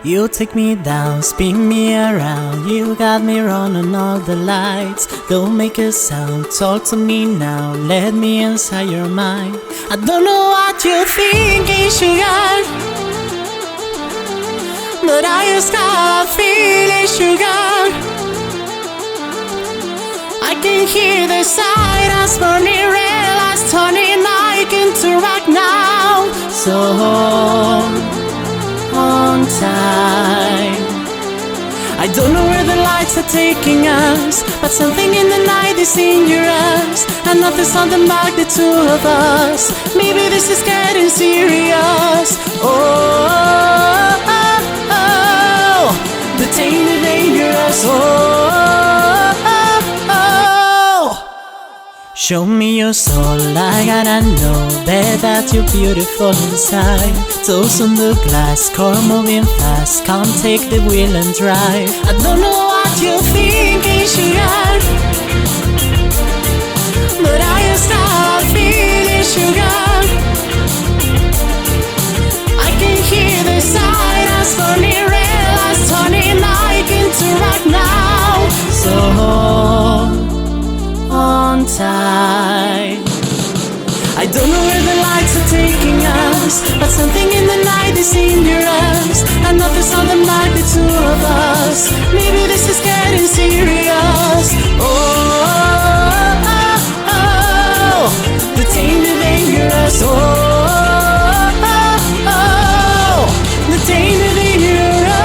You take me down, spin me around. You got me running all the lights. Don't make a sound, talk to me now. Let me inside your mind. I don't know what you're thinking, sugar, but I just got a feeling, sugar. I can hear the silence burning red lights turning night into rock now. So on time. I don't know where the lights are taking us, but something in the night is in your eyes, and nothing's holding back the two of us. Maybe this is getting serious. The tainted dangerous. Show me your soul, I gotta know that you're beautiful inside. Toes on the glass, car moving fast. Come take the wheel and drive. I don't know what you're thinking, sugar, but I just got a feeling, sugar. I can hear the silence burning red lights turning night into rock now. So on time. I don't know where the lights are taking us, but something in the night is in your eyes, and nothing's holding back the two of us. Maybe this is getting serious. The tainted dangerous. The tainted dangerous.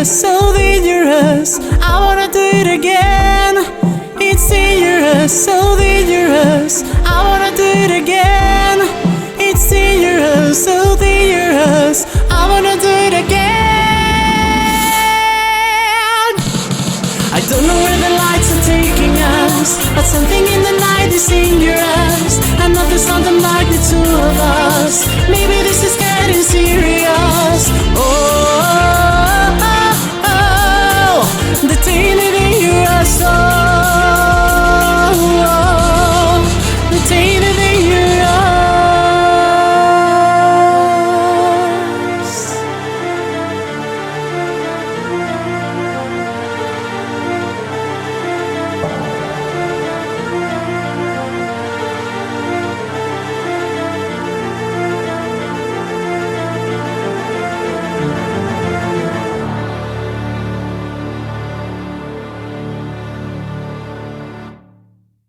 So dangerous, I wanna do it again. It's dangerous, so dangerous, I wanna do it again. It's dangerous, so dangerous, I wanna do it again. I don't know where the lights are taking us, but something in the night is in your eyes, and nothing's holding back the two of us. Maybe this is getting serious.